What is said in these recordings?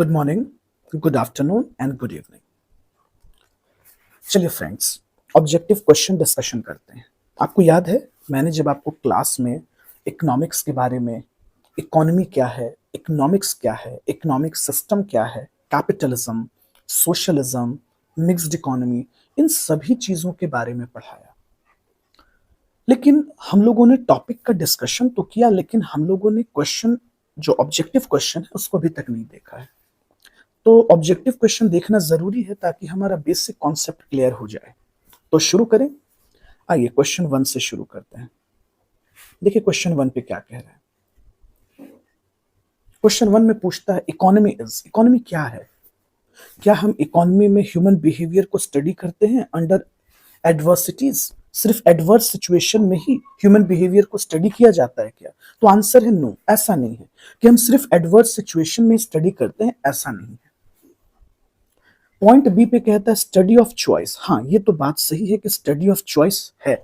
Good morning, good afternoon and good evening. चलिए friends, objective question discussion करते हैं। आपको याद है मैंने जब आपको क्लास में इकोनॉमिक्स के बारे में, इकोनॉमी क्या है, इकोनॉमिक्स क्या है, इकोनॉमिक सिस्टम क्या है, कैपिटलिज्म, सोशलिज्म, मिक्स्ड इकोनॉमी, इन सभी चीजों के बारे में पढ़ाया। लेकिन हम लोगों ने टॉपिक का डिस्कशन तो किया, लेकिन हम लोगों ने क्वेश्चन, जो ऑब्जेक्टिव क्वेश्चन है, उसको अभी तक नहीं देखा है। तो ऑब्जेक्टिव क्वेश्चन देखना जरूरी है ताकि हमारा बेसिक कॉन्सेप्ट क्लियर हो जाए। तो शुरू करें। आइए क्वेश्चन 1 से शुरू करते हैं। देखिए क्वेश्चन 1 पे क्या कह रहा है। क्वेश्चन 1 में पूछता है इकोनॉमी क्या है। क्या हम इकोनॉमी में ह्यूमन बिहेवियर को स्टडी करते हैं अंडर एडवर्सिटीज? सिर्फ एडवर्स सिचुएशन में ही ह्यूमन बिहेवियर को स्टडी किया जाता है क्या? तो आंसर है नो, ऐसा नहीं है कि हम सिर्फ एडवर्स सिचुएशन में स्टडी करते हैं, ऐसा नहीं है। पॉइंट बी पे कहता है स्टडी ऑफ चॉइस। हाँ, ये तो बात सही है कि स्टडी ऑफ चॉइस है।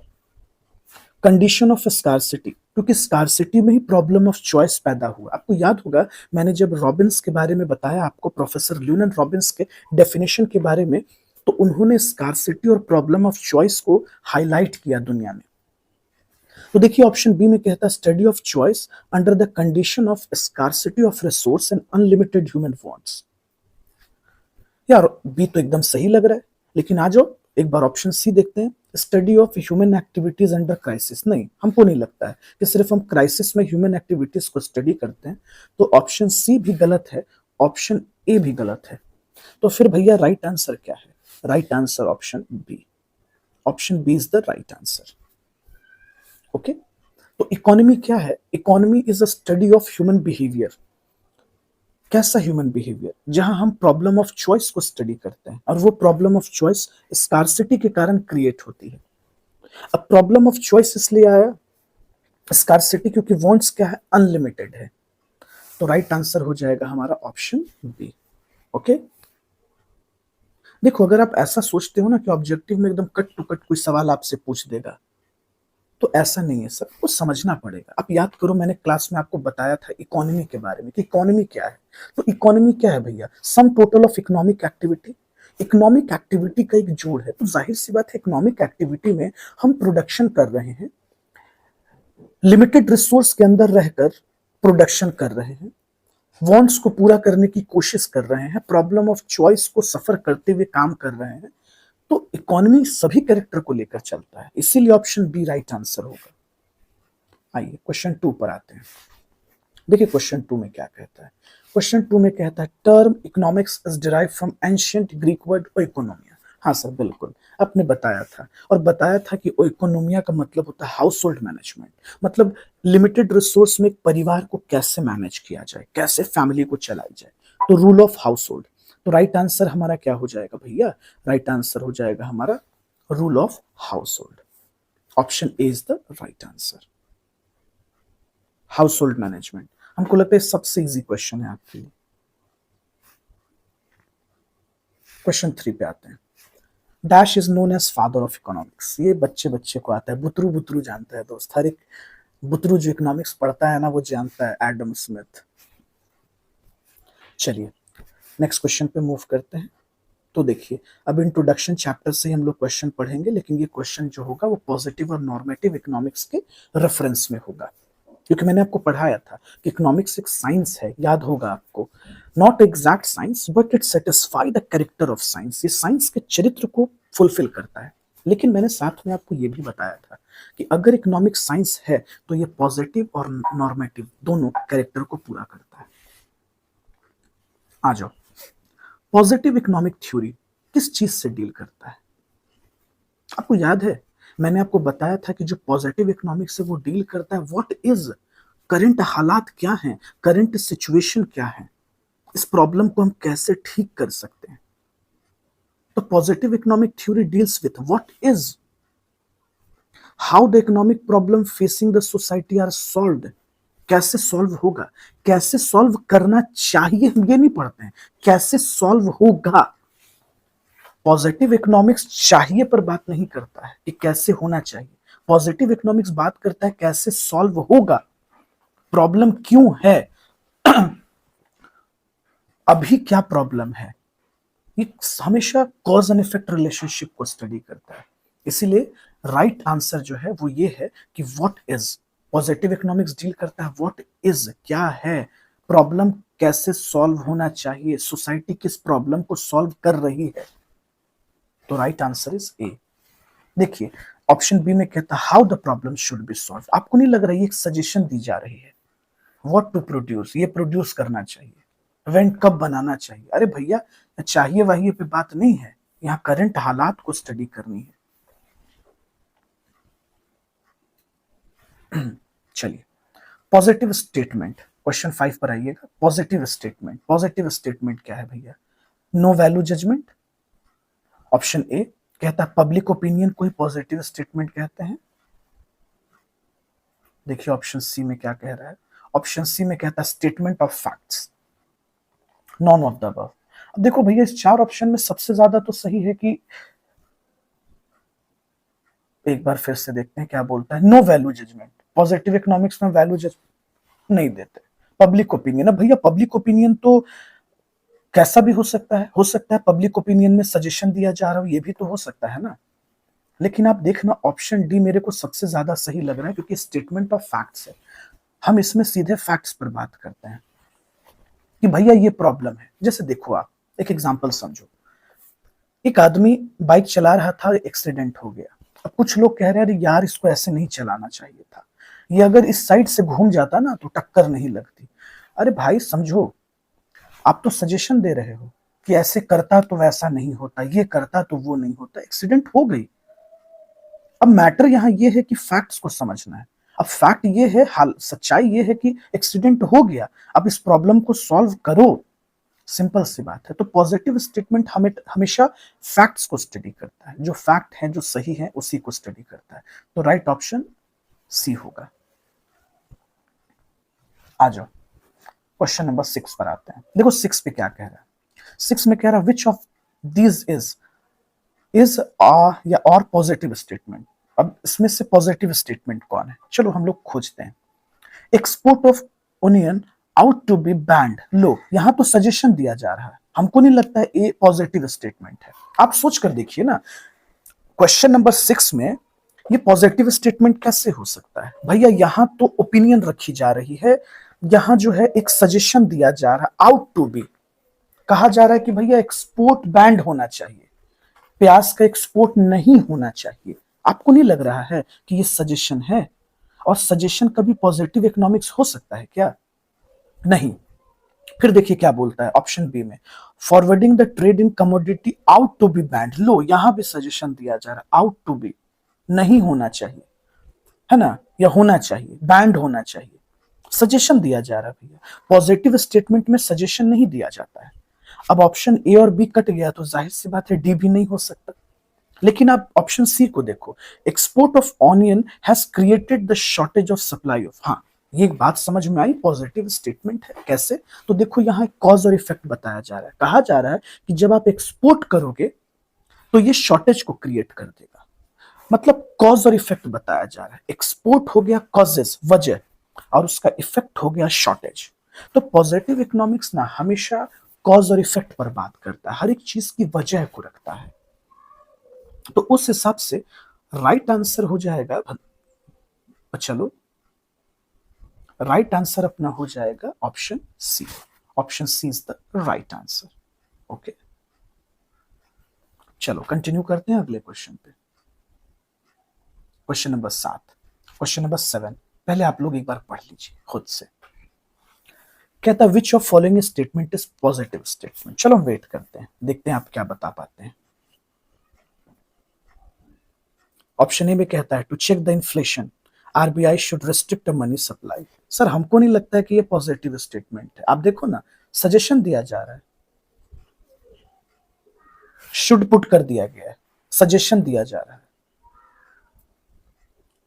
कंडीशन ऑफ स्कार्सिटी, क्योंकि स्कार्सिटी में ही प्रॉब्लम ऑफ चॉइस पैदा हुआ। आपको याद होगा मैंने जब रॉबिन्स के बारे में बताया आपको, प्रोफेसर ल्यूनन रॉबिन्स के डेफिनेशन के बारे में, तो उन्होंने स्कार्सिटी और प्रॉब्लम ऑफ चॉइस को हाईलाइट किया दुनिया में। तो देखिए ऑप्शन बी में कहता है study of choice under the condition of scarcity of resource and unlimited human wants. यार बी तो एकदम सही लग रहा है, लेकिन आ जाओ एक बार ऑप्शन सी देखते हैं, study of human activities under crisis. नहीं, हमको नहीं लगता है कि सिर्फ हम क्राइसिस में ह्यूमन एक्टिविटीज को स्टडी करते हैं। तो ऑप्शन सी भी गलत है, ऑप्शन ए भी गलत है। तो फिर भैया राइट आंसर क्या है? Right answer option B. Option B is the right answer. Okay, तो इकोनॉमी क्या है? Economy is a study of human behaviour. कैसा ह्यूमन बिहेवियर? जहां हम प्रॉब्लम ऑफ चॉइस को स्टडी करते हैं, और वो प्रॉब्लम ऑफ चॉइस स्कार्सिटी के कारण क्रिएट होती है। अब प्रॉब्लम ऑफ चॉइस इसलिए आया स्कार्सिटी, क्योंकि वांट्स क्या है? अनलिमिटेड है। तो राइट आंसर हो जाएगा हमारा ऑप्शन बी। ओके, देखो अगर आप ऐसा सोचते हो ना कि ऑब्जेक्टिव में एकदम कट टू कट कोई सवाल आपसे पूछ देगा, तो ऐसा नहीं है, सबको समझना पड़ेगा। आप याद करो मैंने क्लास में आपको बताया था इकोनॉमी के बारे में कि इकोनॉमी क्या है। तो इकोनॉमी क्या है भैया? Sum total of economic activity. Economic activity का एक जोड़ है। तो जाहिर सी बात है इकोनॉमिक एक्टिविटी में हम प्रोडक्शन कर रहे हैं, लिमिटेड रिसोर्स के अंदर रहकर प्रोडक्शन कर रहे हैं, वांट्स को पूरा करने की कोशिश कर रहे हैं, प्रॉब्लम ऑफ चॉइस को सफर करते हुए काम कर रहे हैं। तो इकोनॉमी सभी कैरेक्टर को लेकर चलता है, इसीलिए ऑप्शन बी राइट आंसर होगा। आइए क्वेश्चन 2 पर आते हैं। देखिए क्वेश्चन 2 में क्या कहता है। क्वेश्चन 2 में कहता है term economics is derived from ancient Greek word ओइकोनोमिया। हाँ सर, बिल्कुल आपने बताया था, और बताया था कि ओइकोनोमिया का मतलब होता है हाउस होल्ड मैनेजमेंट। मतलब लिमिटेड रिसोर्स में एक परिवार को कैसे मैनेज किया जाए, कैसे फैमिली को चलाई जाए। तो रूल ऑफ हाउस होल्ड। तो राइट आंसर हमारा क्या हो जाएगा भैया? राइट आंसर हो जाएगा हमारा rule of house hold. Option A is the right answer. House hold management हमको लगता है सबसे इजी क्वेश्चन है आपके लिए। क्वेश्चन 3 पे आते हैं। Dash is known as father of economics. ये बच्चे बच्चे को आता है, बुतरू बुतरू जानता है दोस्त। हर एक बुतरू जो इकोनॉमिक्स पढ़ता है ना, वो जानता है एडम स्मिथ। चलिए नेक्स्ट क्वेश्चन पे मूव करते हैं। तो देखिए अब इंट्रोडक्शन चैप्टर से हम लोग क्वेश्चन पढ़ेंगे, लेकिन ये क्वेश्चन जो होगा वो पॉजिटिव और नॉर्मेटिव इकोनॉमिक्स के रेफरेंस में होगा, क्योंकि मैंने आपको पढ़ाया था कि इकोनॉमिक्स एक साइंस है, याद होगा आपको। Not exact science but it satisfy the character of science. ये साइंस के चरित्र को फुलफिल करता है। लेकिन मैंने साथ में आपको ये भी बताया था कि अगर इकोनॉमिक्स साइंस है तो ये पॉजिटिव और नॉर्मेटिव दोनों कैरेक्टर को पूरा करता है। आ जाओ, पॉजिटिव इकोनॉमिक थ्योरी किस चीज से डील करता है? आपको याद है मैंने आपको बताया था कि जो पॉजिटिव इकोनॉमिक्स से वो डील करता है व्हाट इज करंट हालात क्या हैं, करंट सिचुएशन क्या है, इस प्रॉब्लम को हम कैसे ठीक कर सकते हैं। तो positive economic theory deals with what is, how the economic problem facing the society are solved. कैसे सॉल्व होगा, कैसे सॉल्व करना चाहिए, हम ये नहीं पढ़ते हैं, कैसे सॉल्व होगा। पॉजिटिव इकोनॉमिक्स चाहिए पर बात नहीं करता है कि कैसे होना चाहिए। पॉजिटिव इकोनॉमिक्स बात करता है कैसे सॉल्व होगा, प्रॉब्लम क्यों है। अभी क्या प्रॉब्लम है, ये हमेशा कॉज एंड इफेक्ट रिलेशनशिप को स्टडी करता है। इसीलिए राइट आंसर जो है वो ये है कि what is. Positive economics deal करता है व्हाट इज, क्या है प्रॉब्लम, कैसे सॉल्व होना चाहिए, सोसाइटी किस प्रॉब्लम को सॉल्व कर रही है। तो राइट आंसर इज ए। देखिए ऑप्शन बी में कहता है how the problem should be solve. आपको नहीं लग रहा है एक सजेशन दी जा रही है, व्हाट टू प्रोड्यूस, ये प्रोड्यूस करना चाहिए, इवेंट कब बनाना चाहिए। अरे भैया चाहिए वाहिए पे बात नहीं है, यहाँ करंट हालात को स्टडी करनी है। चलिए पॉजिटिव स्टेटमेंट, क्वेश्चन 5 पर आइएगा। पॉजिटिव स्टेटमेंट, पॉजिटिव स्टेटमेंट क्या है भैया? No value judgement. Option A कहता है पब्लिक ओपिनियन को ही पॉजिटिव स्टेटमेंट कहते हैं। देखिए ऑप्शन सी में क्या कह रहा है। ऑप्शन सी में कहता है statement of facts. None of the above. अब देखो भैया इस चार ऑप्शन में सबसे ज्यादा तो सही है कि, एक बार फिर से देखते हैं क्या बोलता है। No value judgement, positive economics में वैल्यू जजमेंट नहीं देते। पब्लिक ओपिनियन, अब भैया पब्लिक ओपिनियन तो कैसा भी हो सकता है पब्लिक ओपिनियन में सजेशन दिया जा रहा हो, ये भी तो हो सकता है ना। लेकिन आप देखना ऑप्शन डी मेरे को सबसे ज्यादा सही लग रहा है क्योंकि स्टेटमेंट ऑफ फैक्ट्स है। हम इसमें सीधे फैक्ट्स पर बात करते हैं कि भैया ये प्रॉब्लम है। जैसे देखो आप एक एग्जांपल समझो, एक आदमी बाइक चला रहा था, एक्सीडेंट हो गया। अब कुछ लोग कह रहे हैं यार इसको ऐसे नहीं चलाना चाहिए था, ये अगर इस साइड से घूम जाता ना तो टक्कर नहीं लगती। अरे भाई समझो, आप तो सजेशन दे रहे हो कि ऐसे करता तो वैसा नहीं होता, ये करता तो वो नहीं होता, एक्सीडेंट हो गई। अब मैटर यहां ये है कि फैक्ट्स को समझना है। अब फैक्ट ये है, हाल सच्चाई ये है कि एक्सीडेंट हो गया, अब इस प्रॉब्लम को सॉल्व करो, सिंपल सी बात है। तो पॉजिटिव स्टेटमेंट हमें हमेशा फैक्ट्स को स्टडी करता है, जो फैक्ट है जो सही है उसी को स्टडी करता है। तो राइट ऑप्शन सी होगा। आ जाओ क्वेश्चन नंबर 6 पर आते हैं। देखो 6 पे क्या कह रहा है। 6 में कह रहा है विच ऑफ दीज इज या और पॉजिटिव स्टेटमेंट। अब इसमें से पॉजिटिव स्टेटमेंट कौन है, चलो हम लोग खोजते हैं। Export of onion out to be banned. लो यहां तो सजेशन दिया जा रहा है, हमको नहीं लगता है ए पॉजिटिव स्टेटमेंट है। आप सोच कर देखिए ना, क्वेश्चन नंबर 6 में ये पॉजिटिव स्टेटमेंट कैसे हो सकता है भैया? यहां तो ओपिनियन रखी जा रही है, यहां जो है एक सजेशन दिया जा रहा है, आउट टू बी कहा जा रहा है कि भैया एक्सपोर्ट बैंड होना चाहिए, प्याज का एक्सपोर्ट नहीं होना चाहिए। आपको नहीं लग रहा है कि ये सजेशन है? और सजेशन कभी पॉजिटिव इकोनॉमिक्स हो सकता है क्या? नहीं। फिर देखिए क्या बोलता है ऑप्शन बी में, forwarding the trade in commodity out to be banned. लो यहां भी सजेशन दिया जा रहा है, आउट टू बी नहीं होना चाहिए, है ना, या होना चाहिए, बैंड होना चाहिए, सजेशन दिया जा रहा है भैया। पॉजिटिव स्टेटमेंट में सजेशन नहीं दिया जाता है। अब ऑप्शन ए और बी कट गया तो जाहिर सी बात है डी भी नहीं हो सकता। लेकिन आप ऑप्शन सी को देखो, export of onion has created the shortage of supply of. हाँ ये एक बात समझ में आई, पॉजिटिव स्टेटमेंट है। कैसे? तो देखो यहाँ कॉज और इफेक्ट बताया जा रहा है। कहा जा रहा है कि जब आप एक्सपोर्ट करोगे तो ये शॉर्टेज को क्रिएट कर देगा, मतलब कॉज और इफेक्ट बताया जा रहा है। एक्सपोर्ट हो गया कॉजेस, वजह, और उसका इफेक्ट हो गया शॉर्टेज। तो पॉजिटिव इकोनॉमिक्स ना हमेशा कॉज और इफेक्ट पर बात करता है, हर एक चीज की वजह को रखता है। तो उस हिसाब से राइट आंसर हो जाएगा, चलो राइट आंसर अपना हो जाएगा option C. Option C is the right answer. Okay चलो कंटिन्यू करते हैं अगले क्वेश्चन पे। क्वेश्चन नंबर 7, क्वेश्चन नंबर 7 पहले आप लोग एक बार पढ़ लीजिए खुद से। कहता है which of following statement is positive statement. चलो हम वेट करते हैं, देखते हैं आप क्या बता पाते हैं। ऑप्शन ए में कहता है to check the inflation RBI should restrict the money supply. Sir हमको नहीं लगता है कि ये पॉजिटिव स्टेटमेंट है। आप देखो ना सजेशन दिया जा रहा है, शुड पुट कर दिया गया है, सजेशन दिया जा रहा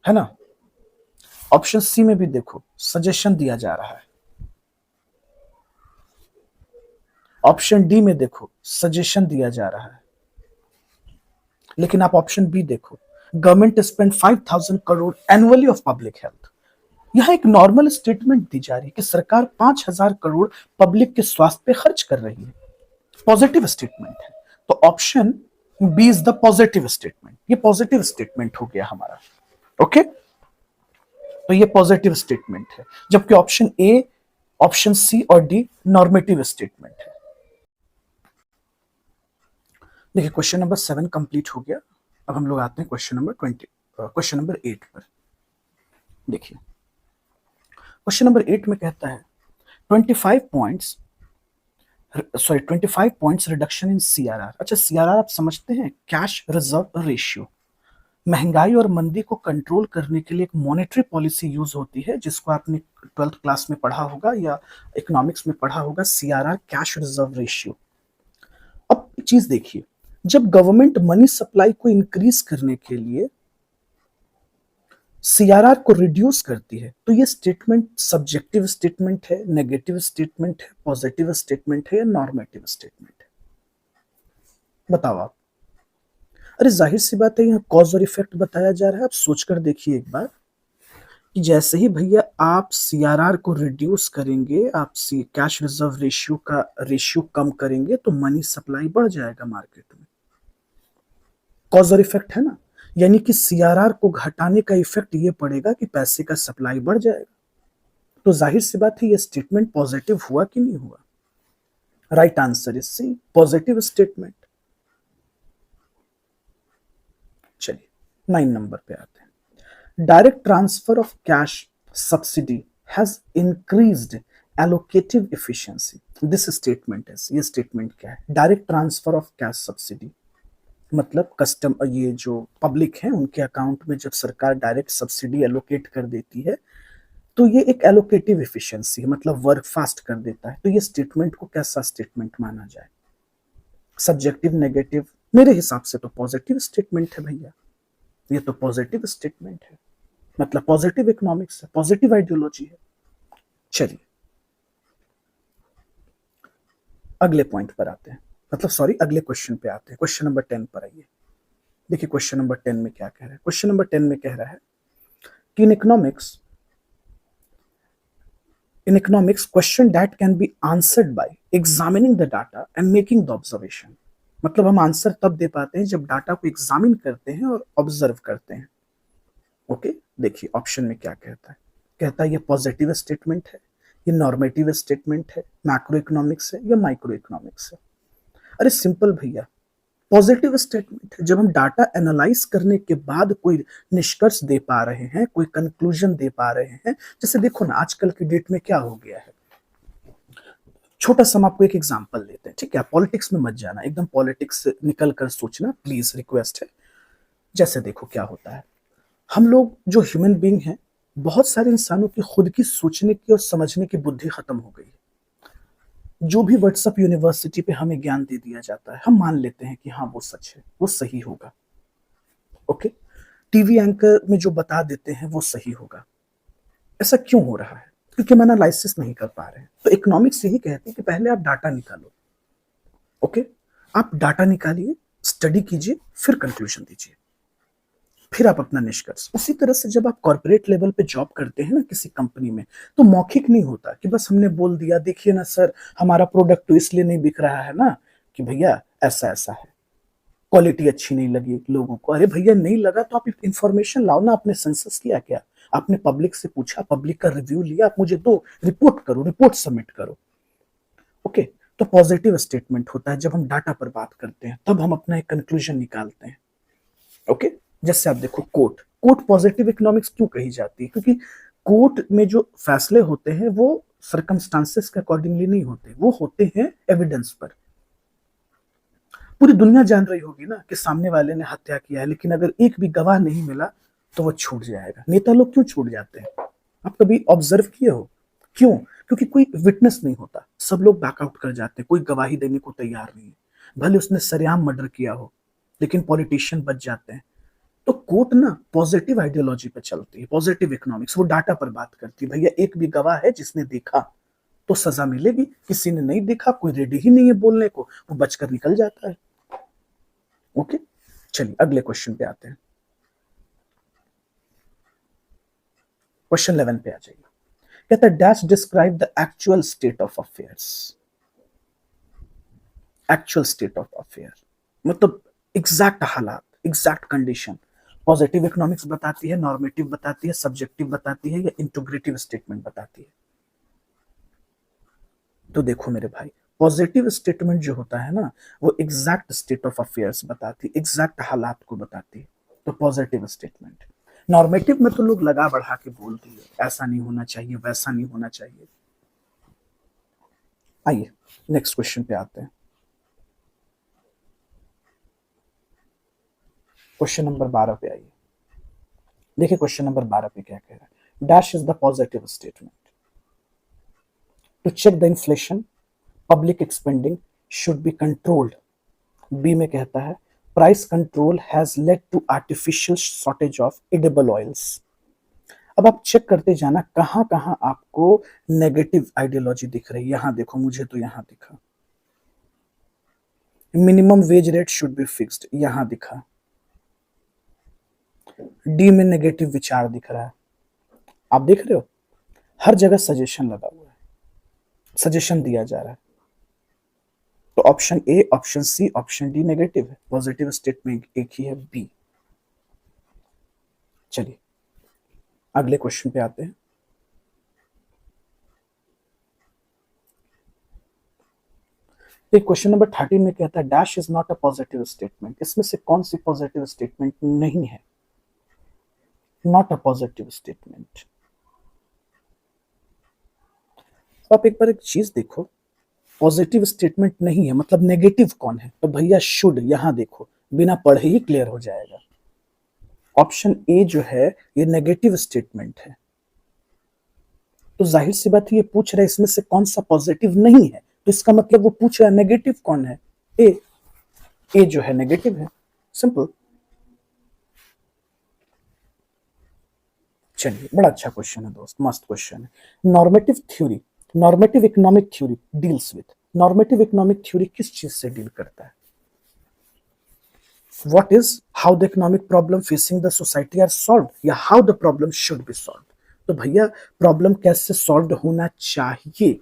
है ना। ऑप्शन सी में भी देखो सजेशन दिया जा रहा है। ऑप्शन डी में देखो सजेशन दिया जा रहा है। लेकिन आप ऑप्शन बी देखो, government spend 5000 crore annually of public health. यहां एक नॉर्मल स्टेटमेंट दी जा रही है कि सरकार 5,000 करोड़ पब्लिक के स्वास्थ्य पे खर्च कर रही है, पॉजिटिव स्टेटमेंट है। तो option B is the positive statement, ये पॉजिटिव स्टेटमेंट हो गया हमारा। ओके, तो ये पॉजिटिव स्टेटमेंट है, जबकि ऑप्शन ए, ऑप्शन सी और डी नॉर्मेटिव स्टेटमेंट है। देखिए क्वेश्चन नंबर 7 कंप्लीट हो गया। अब हम लोग आते हैं क्वेश्चन नंबर 8 पर। देखिए क्वेश्चन नंबर 8 में कहता है 25 पॉइंट्स रिडक्शन इन सीआरआर। अच्छा, सीआरआर आप समझते हैं, कैश रिजर्व रेशियो। महंगाई और मंदी को कंट्रोल करने के लिए एक मॉनेटरी पॉलिसी यूज होती है, जिसको आपने 12th क्लास में पढ़ा होगा या इकोनॉमिक्स में पढ़ा होगा, सीआरआर, कैश रिजर्व रेशियो। अब चीज देखिए, जब गवर्नमेंट मनी सप्लाई को इंक्रीज करने के लिए सीआरआर को रिड्यूस करती है, तो ये स्टेटमेंट सब्जेक्टिव स्टेटमेंट है, नेगेटिव स्टेटमेंट है, पॉजिटिव स्टेटमेंट है या नॉर्मेटिव स्टेटमेंट है? बताओ आप। अरे जाहिर सी बात है, यहाँ कॉज और इफेक्ट बताया जा रहा है। आप सोचकर देखिए एक बार कि जैसे ही भैया आप सीआरआर को रिड्यूस करेंगे, आप कैश रिजर्व रेशियो का रेशियो कम करेंगे, तो मनी सप्लाई बढ़ जाएगा मार्केट में। कॉज और इफेक्ट है ना, यानी कि सीआरआर को घटाने का इफेक्ट ये पड़ेगा कि पैसे का सप्लाई बढ़ जाएगा। तो जाहिर सी बात है, ये स्टेटमेंट पॉजिटिव हुआ कि नहीं हुआ? Right answer is C, positive statement. चलिए 9 नंबर पे आते हैं। Direct transfer of cash subsidy has increased allocative efficiency. This statement है, ये स्टेटमेंट क्या है? Direct transfer of cash subsidy मतलब ये जो पब्लिक है उनके अकाउंट में जब सरकार डायरेक्ट सब्सिडी एलोकेट कर देती है, तो ये एक एलोकेटिव एफिशिएंसी है, मतलब वर्क फास्ट कर देता है। तो ये स्टेटमेंट को कैसा स्टेटमेंट माना जाए? Subjective, negative? मेरे हिसाब से तो पॉजिटिव स्टेटमेंट है भैया, ये तो पॉजिटिव स्टेटमेंट है, मतलब पॉजिटिव इकोनॉमिक्स है, पॉजिटिव आइडियोलॉजी है। चलिए अगले पॉइंट पर आते हैं, मतलब सॉरी अगले क्वेश्चन पे आते हैं। क्वेश्चन नंबर 10 पर आइए। देखिए क्वेश्चन नंबर 10 में क्या कह रहा है। क्वेश्चन नंबर 10 में कह रहा है कि in economics question that can be answered by examining the data and making the observation। मतलब हम आंसर तब दे पाते हैं जब डाटा को एग्जामिन करते हैं और ऑब्जर्व करते हैं। ओके, देखिए ऑप्शन में क्या कहता है। कहता है ये पॉजिटिव स्टेटमेंट है, ये नॉर्मेटिव स्टेटमेंट है, मैक्रो इकोनॉमिक्स है या माइक्रो इकोनॉमिक्स है? अरे सिंपल भैया, पॉजिटिव स्टेटमेंट है। जब हम डाटा एनालाइज करने के बाद कोई निष्कर्ष दे पा रहे हैं, कोई कंक्लूजन दे पा रहे हैं। जैसे देखो ना, आजकल की डेट में क्या हो गया है, छोटा सा हम आपको एक एग्जांपल लेते हैं, ठीक है? पॉलिटिक्स में मत जाना, एकदम पॉलिटिक्स से निकल कर सोचना प्लीज, रिक्वेस्ट है। जैसे देखो क्या होता है, हम लोग जो ह्यूमन बीइंग हैं, बहुत सारे इंसानों की खुद की सोचने की और समझने की बुद्धि खत्म हो गई है। जो भी व्हाट्सएप यूनिवर्सिटी पे हमें ज्ञान दे दिया जाता है, हम मान लेते हैं कि हाँ वो सच है, वो सही होगा। ओके, टीवी एंकर में जो बता देते हैं वो सही होगा। ऐसा क्यों हो रहा है? क्योंकि हम एनालिसिस नहीं कर पा रहे हैं। तो इकोनॉमिक्स यही कहते हैं कि पहले आप डाटा निकालो। ओके, आप डाटा निकालिए, स्टडी कीजिए, फिर कंक्लूजन दीजिए, फिर आप अपना निष्कर्ष। उसी तरह से जब आप कॉर्पोरेट लेवल पे जॉब करते हैं ना किसी कंपनी में, तो मौखिक नहीं होता कि बस हमने बोल दिया, देखिए ना सर हमारा प्रोडक्ट तो इसलिए नहीं बिक रहा है ना कि भैया ऐसा ऐसा है, क्वालिटी अच्छी नहीं लगी लोगों को। अरे भैया नहीं लगा तो आप इंफॉर्मेशन लाओ ना, आपने सेंसस किया क्या? आपने पब्लिक से पूछा, पब्लिक का रिव्यू लिया, आप मुझे दो, रिपोर्ट करो, रिपोर्ट सबमिट करो। ओके, तो पॉजिटिव स्टेटमेंट होता है जब हम डाटा पर बात करते हैं, तब हम अपना एक कंक्लूजन निकालते हैं। ओके, जैसे आप देखो कोर्ट, कोर्ट पॉजिटिव इकोनॉमिक्स क्यों कही जाती है? क्योंकि कोर्ट में जो फैसले होते हैं वो सर्कमस्टांसेस के अकॉर्डिंगली नहीं होते, वो होते हैं एविडेंस पर। पूरी दुनिया जान रही होगी ना कि सामने वाले ने हत्या किया है, लेकिन अगर एक भी गवाह नहीं मिला तो वो छूट जाएगा। नेता लोग क्यों छूट जाते हैं? आप कभी ऑब्जर्व किए हो? क्यों? क्योंकि कोई विटनेस नहीं होता, सब लोग बैकआउट कर जाते हैं, कोई गवाही देने को तैयार नहीं है, भले उसने सरेआम मर्डर किया हो, लेकिन पॉलिटिशियन बच जाते हैं। तो कोर्ट ना पॉजिटिव आइडियोलॉजी पे चलती है, पॉजिटिव इकोनॉमिक्स, वो डाटा पर बात करती है। भैया एक भी गवाह है जिसने देखा तो सजा मिलेगी, किसी ने नहीं देखा, कोई रेडी ही नहीं है बोलने को, वो बचकर निकल जाता है। ओके, चलिए अगले क्वेश्चन पे आते हैं। क्वेश्चन 11 पे आ जाइए। कहता है dash describe the actual state of affairs. Actual state of affair मतलब एग्जैक्ट हालात, एग्जैक्ट कंडीशन। पॉजिटिव इकोनॉमिक्स बताती है, नॉर्मेटिव बताती है, सब्जेक्टिव बताती है, या इंटीग्रेटिव स्टेटमेंट बताती है। तो देखो मेरे भाई, पॉजिटिव स्टेटमेंट जो होता है ना, वो एग्जैक्ट स्टेट ऑफ अफेयर्स बताती, एग्जैक्ट हालात को बताती है, तो पॉजिटिव स्टेटमेंट। नॉर्मेटिव में तो लोग लगा बढ़ा के बोल दिए, ऐसा नहीं होना चाहिए, वैसा नहीं होना चाहिए। आइए नेक्स्ट क्वेश्चन पे आते हैं। क्वेश्चन नंबर 12 पे आइए। देखिए क्वेश्चन नंबर 12 पे क्या कह रहा है। Dash is the positive statement. To check the inflation public expending should be controlled. B में कहता है price control has led to artificial shortage of edible oils. अब आप चेक करते जाना कहां कहां आपको नेगेटिव आइडियोलॉजी दिख रही है। यहां देखो, मुझे तो यहां दिखा। Minimum wage rate should be fixed, यहां दिखा। डी में नेगेटिव विचार दिख रहा है। आप देख रहे हो, हर जगह सजेशन लगा हुआ है, सजेशन दिया जा रहा है। तो option A, option C, option D negative है। पॉजिटिव स्टेटमेंट एक ही है, बी। चलिए अगले क्वेश्चन पे आते हैं। एक क्वेश्चन नंबर 13 में कहता है dash is not a positive statement. इसमें से कौन सी पॉजिटिव स्टेटमेंट नहीं है? Not a positive statement. आप एक बार एक चीज देखो, पॉजिटिव स्टेटमेंट नहीं है मतलब नेगेटिव कौन है? तो भैया शुड, यहां देखो, बिना पढ़े ही क्लियर हो जाएगा। ऑप्शन ए जो है ये नेगेटिव स्टेटमेंट है। तो जाहिर सी बात है, ये पूछ रहा है इसमें से कौन सा पॉजिटिव नहीं है, तो इसका मतलब वो पूछ रहा है नेगेटिव कौन है? ए। ए जो है नेगेटिव है, सिंपल। चलिए बड़ा अच्छा क्वेश्चन है दोस्त, मस्त क्वेश्चन है। Normative theory, normative economic theory deals with. Normative economic theory किस चीज से डील करता है? What is how the economic problem facing the society are solve, या how the problem should be solve. तो भैया प्रॉब्लम कैसे सॉल्व होना चाहिए,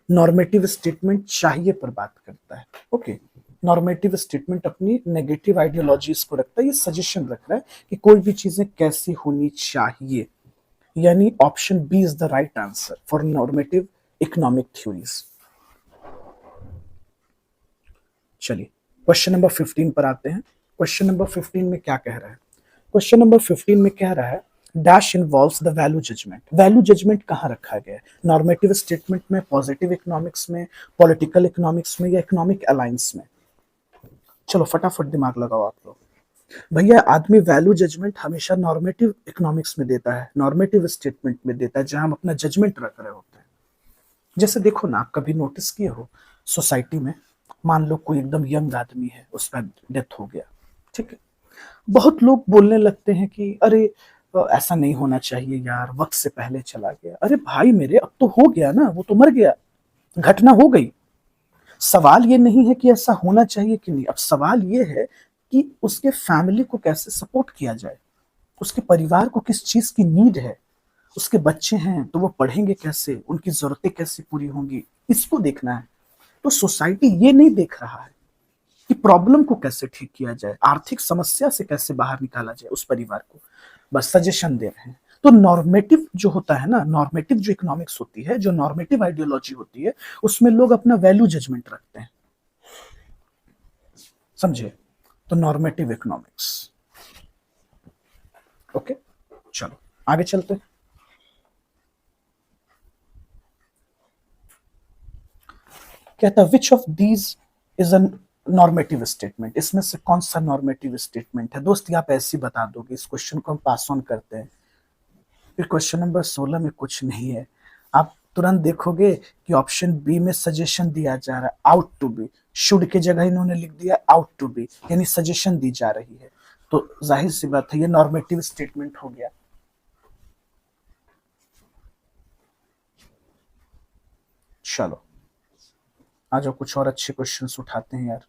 नॉर्मेटिव स्टेटमेंट चाहिए पर बात करता है। ओके, नॉर्मेटिव स्टेटमेंट अपनी नेगेटिव आइडियोलॉजीज को रखता है, ये सजेशन रख रहा है कि कोई भी चीजें कैसी होनी चाहिए। यानी option B is the right answer for normative economic theories. चलिए क्वेश्चन नंबर 15 पर आते हैं। क्वेश्चन नंबर 15 में क्या कह रहा है? क्वेश्चन नंबर 15 में कह रहा है dash involves the value judgement. Value judgement कहां रखा गया है? नॉर्मेटिव स्टेटमेंट में, पॉजिटिव इकोनॉमिक्स में, पॉलिटिकल इकोनॉमिक्स में, या इकोनॉमिक अलायंस में? चलो फटाफट दिमाग लगाओ आप लोग। भैया आदमी वैल्यू जजमेंट हमेशा नॉर्मेटिव इकोनॉमिक्स में देता है, नॉर्मेटिव स्टेटमेंट में देता है, जहां हम अपना जजमेंट रख रहे होते हैं। जैसे देखो ना, आप कभी नोटिस किए हो सोसाइटी में, मान लो कोई एकदम यंग आदमी है, उसका डेथ हो गया, ठीक है, बहुत लोग बोलने लगते हैं कि अरे ऐसा नहीं होना चाहिए यार, वक्त से पहले चला गया। अरे भाई मेरे, अब तो हो गया ना, वो तो मर गया, घटना हो गई। सवाल ये नहीं है कि ऐसा होना चाहिए कि नहीं, अब सवाल ये है कि उसके फैमिली को कैसे सपोर्ट किया जाए, उसके परिवार को किस चीज की नीड है, उसके बच्चे हैं तो वो पढ़ेंगे कैसे, उनकी जरूरतें कैसे पूरी होंगी, इसको देखना है। तो सोसाइटी ये नहीं देख रहा है कि प्रॉब्लम को कैसे ठीक किया जाए, आर्थिक समस्या से कैसे बाहर निकाला जाए उस परिवार को, बस सजेशन दे रहे हैं। तो नॉर्मेटिव जो होता है ना, नॉर्मेटिव जो इकोनॉमिक्स होती है, जो नॉर्मेटिव आइडियोलॉजी होती है, उसमें लोग अपना वैल्यू जजमेंट रखते हैं, समझे? तो नॉर्मेटिव इकोनॉमिक्स। ओके, चलो आगे चलते हैं। कहता है which of these is a normative statement. इसमें से कौन सा नॉर्मेटिव स्टेटमेंट है? दोस्त आप ऐसे ही बता दोगे, इस क्वेश्चन को हम पास ऑन करते हैं। फिर क्वेश्चन नंबर 16 में कुछ नहीं है, आप तुरंत देखोगे कि ऑप्शन बी में सजेशन दिया जा रहा है, आउट टू बी। शुड के जगह इन्होंने लिख दिया आउट टू बी, यानी सजेशन दी जा रही है। तो जाहिर सी बात है ये नॉर्मेटिव स्टेटमेंट हो गया। चलो आ जाओ, कुछ और अच्छे क्वेश्चंस उठाते हैं यार।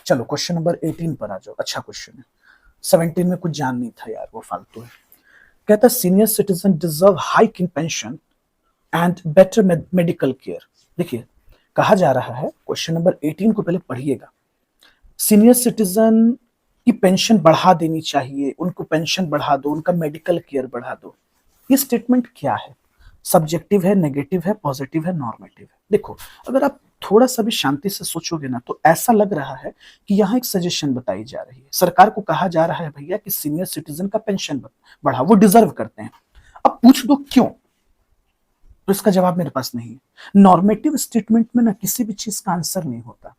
चलो क्वेश्चन नंबर 18 पर आ जाओ, अच्छा क्वेश्चन है। 17 में कुछ जान नहीं था यार, वो फालतू है। कहता है senior citizen deserve hike in pension and better medical care. देखिए कहा जा रहा है, क्वेश्चन नंबर 18 को पहले पढ़िएगा। सीनियर सिटीजन की पेंशन बढ़ा देनी चाहिए, उनको पेंशन बढ़ा दो, उनका मेडिकल केयर बढ़ा दो। ये स्टेटमेंट क्या है? सब्जेक्टिव है, नेगेटिव है, पॉजिटिव है, नॉर्मेटिव है? देखो अगर आप थोड़ा सा भी शांति से सोचोगे ना तो ऐसा लग रहा है कि यहाँ एक सजेशन बताई जा रही है, सरकार को कहा जा रहा है भैया कि सीनियर सिटीजन का पेंशन बढ़ा, वो डिजर्व करते हैं। अब पूछ दो क्यों, तो इसका जवाब मेरे पास नहीं है। नॉर्मेटिव स्टेटमेंट में ना किसी भी चीज का आंसर नहीं होता।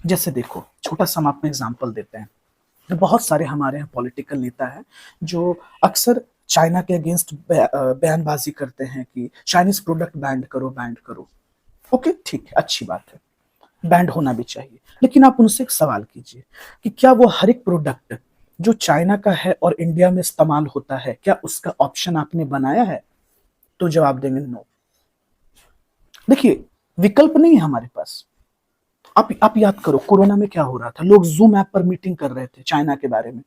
जैसे देखो छोटा सा हम आपको एग्जांपल देते हैं, तो बहुत सारे हमारे यहाँ पॉलिटिकल नेता हैं जो अक्सर चाइना के अगेंस्ट बयानबाजी करते हैं कि चाइनीज प्रोडक्ट बैंड करो, बैंड करो। ओके ठीक है, अच्छी बात है, बैंड होना भी चाहिए, लेकिन आप उनसे एक सवाल कीजिए कि क्या वो हर एक प्रोडक्ट जो चाइना का है और इंडिया में इस्तेमाल होता है, क्या उसका ऑप्शन आपने बनाया है? तो जवाब देंगे नो। देखिए विकल्प नहीं है हमारे पास। आप याद करो कोरोना में क्या हो रहा था, लोग जूम ऐप पर मीटिंग कर रहे थे चाइना के बारे में।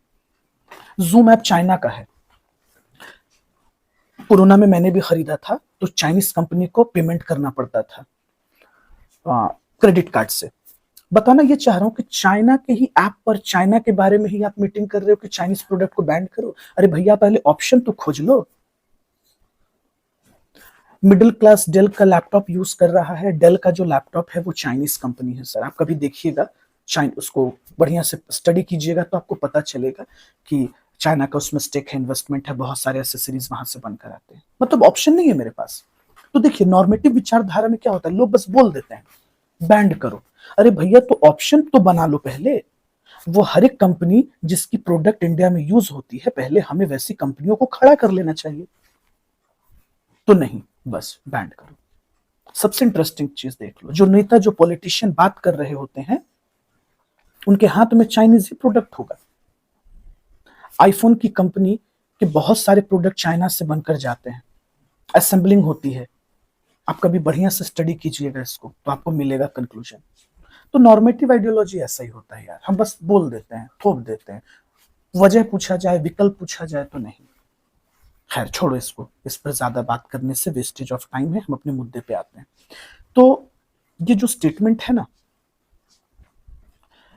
जूम ऐप चाइना का है। कोरोना में मैंने भी खरीदा था तो चाइनीज कंपनी को पेमेंट करना पड़ता था क्रेडिट कार्ड से। बताना ये चाह रहा हूं कि चाइना के ही ऐप पर चाइना के बारे में ही आप मीटिंग कर रहे हो कि चाइनीज प्रोडक्ट को बैन करो। अरे भैया पहले ऑप्शन तो खोज लो। मिडिल क्लास डेल का लैपटॉप यूज कर रहा है, डेल का जो लैपटॉप है वो चाइनीज कंपनी है सर। आप कभी देखिएगा उसको बढ़िया से स्टडी कीजिएगा तो आपको पता चलेगा कि चाइना का उसमें स्टेक है, इन्वेस्टमेंट है, बहुत सारे एसेसरीज वहां से बनकर आते हैं। मतलब ऑप्शन नहीं है मेरे पास। तो देखिए नॉर्मेटिव विचारधारा में क्या होता है, लोग बस बोल देते हैं बैंड करो। अरे भैया तो ऑप्शन तो बना लो पहले। वो हर एक कंपनी जिसकी प्रोडक्ट इंडिया में यूज होती है, पहले हमें वैसी कंपनियों को खड़ा कर लेना चाहिए। तो नहीं, बस बैंड करो। सबसे इंटरेस्टिंग चीज देख लो, जो नेता जो पॉलिटिशियन बात कर रहे होते हैं उनके हाथ में चाइनीज ही प्रोडक्ट होगा। आईफोन की कंपनी के बहुत सारे प्रोडक्ट चाइना से बनकर जाते हैं, असेंबलिंग होती है। आप कभी बढ़िया से स्टडी कीजिएगा इसको तो आपको मिलेगा कंक्लूजन। तो नॉर्मेटिव आइडियोलॉजी ऐसा ही होता है यार, हम बस बोल देते हैं, थोप देते हैं। वजह पूछा जाए, विकल्प पूछा जाए तो नहीं। खैर छोड़ो इसको, इस पर ज्यादा बात करने से वेस्टेज ऑफ टाइम है, हम अपने मुद्दे पे आते हैं। तो ये जो स्टेटमेंट है ना,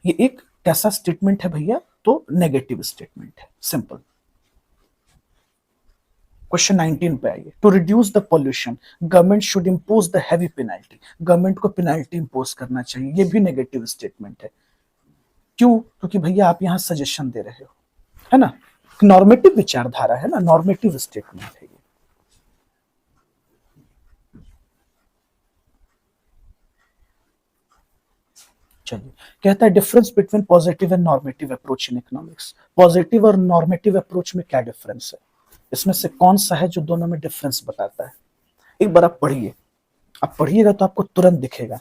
ये एक कैसा स्टेटमेंट है भैया? तो नेगेटिव स्टेटमेंट है, सिंपल। क्वेश्चन 19 पे आइए। To reduce the pollution government should impose the heavy penalty. Government को पेनल्टी इम्पोज करना चाहिए, ये भी नेगेटिव स्टेटमेंट है। क्यों? क्योंकि भैया आप यहां सजेशन दे रहे हो, है ना। नॉर्मेटिव विचारधारा है ना, नॉर्मेटिव स्टेटमेंट है ये। चलिए, कहता है difference between positive and normative approach in economics. Positive और नॉर्मेटिव अप्रोच में क्या डिफरेंस है, इसमें से कौन सा है जो दोनों में डिफरेंस बताता है? एक बार आप पढ़िए, आप पढ़िएगा तो आपको तुरंत दिखेगा।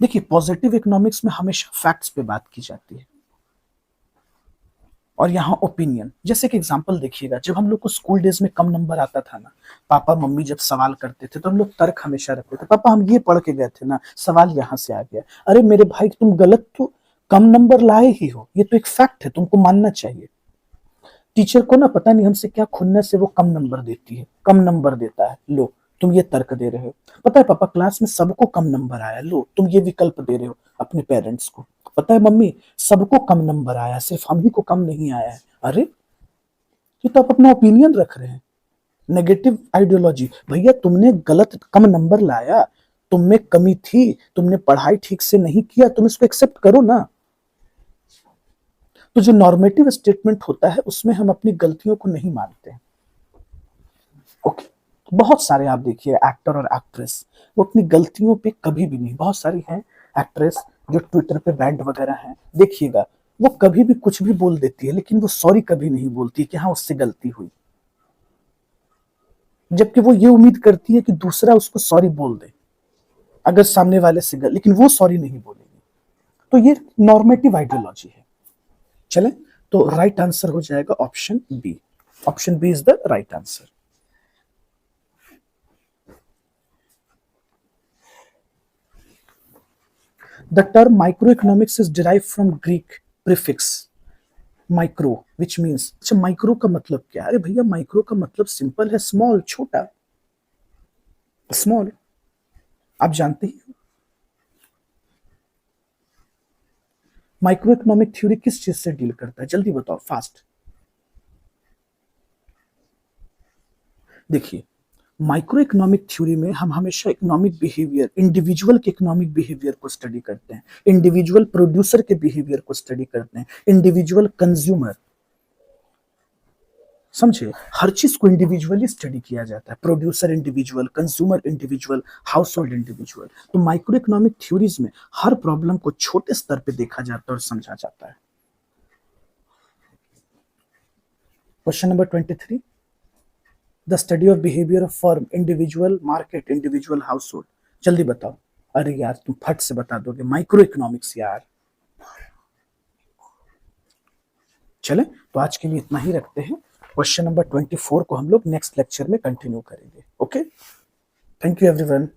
देखिए पॉजिटिव इकोनॉमिक्स में हमेशा फैक्ट्स पे बात की जाती है और यहाँ ओपिनियन। जैसे कि एग्जांपल देखिएगा, जब हम लोग को स्कूल डेज में कम नंबर आता था ना, पापा मम्मी जब सवाल करते थे तो हम लोग तर्क हमेशा रखते थे, पापा हम ये पढ़ के गए थे ना, सवाल यहाँ से आ गया। अरे मेरे भाई तुम गलत तो कम नंबर लाए ही हो, ये तो एक फैक्ट है, तुमको मानना चाहिए। टीचर को ना पता नहीं हमसे क्या खुन्नस से वो कम नंबर देती है, कम नंबर देता है, लो तुम ये तर्क दे रहे हो। पता है पापा क्लास में सबको कम नंबर आया, लो तुम ये विकल्प दे रहे हो अपने पेरेंट्स को। पता है मम्मी सबको कम नंबर आया, सिर्फ हम ही को कम नहीं आया है। अरे ये तो आप अपना ओपिनियन रख रहे हैं। नेगेटिव आइडियोलॉजी, भैया तुमने गलत कम नंबर लाया, तुम में कमी थी, तुमने पढ़ाई ठीक से नहीं किया, तुम इसको एक्सेप्ट करो ना। तो जो नॉर्मेटिव स्टेटमेंट होता है उसमें हम अपनी गलतियों को नहीं मानते हैं। ओके, बहुत सारे आप देखिए एक्टर और एक्ट्रेस वो अपनी गलतियों पे कभी भी नहीं, बहुत सारी हैं एक्ट्रेस जो ट्विटर पे बैंड वगैरह हैं, देखिएगा वो कभी भी कुछ भी बोल देती है लेकिन वो सॉरी कभी नहीं बोलती कि हाँ उससे गलती हुई, जबकि वो ये उम्मीद करती है कि दूसरा उसको सॉरी बोल दे अगर सामने वाले से लेकिन वो सॉरी नहीं बोलेगी। तो ये नॉर्मेटिव आइडियोलॉजी है। चले, तो राइट आंसर हो जाएगा option B. Option B is the right answer. The term micro economics is derive from Greek prefix micro which means, अच्छा माइक्रो का मतलब क्या है? अरे भैया माइक्रो का मतलब सिंपल है, स्मॉल, छोटा, स्मॉल, आप जानते ही। माइक्रो इकोनॉमिक थ्योरी किस चीज से डील करता है, जल्दी बताओ फास्ट। देखिए माइक्रो इकोनॉमिक थ्योरी में हम हमेशा इकोनॉमिक बिहेवियर, इंडिविजुअल के इकोनॉमिक बिहेवियर को स्टडी करते हैं, इंडिविजुअल प्रोड्यूसर के बिहेवियर को स्टडी करते हैं, इंडिविजुअल कंज्यूमर, समझे, हर चीज को इंडिविजुअली स्टडी किया जाता है, producer individual, consumer individual, house hold individual. तो माइक्रो इकोनॉमिक थ्योरीज में हर प्रॉब्लम को छोटे स्तर पे देखा जाता है और समझा जाता है। Question number 23, the study of behaviour of firm, individual market, individual house hold, जल्दी बताओ। अरे यार तुम फट से बता दोगे, माइक्रो इकोनॉमिक्स यार। चले तो आज के लिए इतना ही रखते हैं, क्वेश्चन नंबर 24 को हम लोग नेक्स्ट लेक्चर में कंटिन्यू करेंगे। Okay, thank you everyone.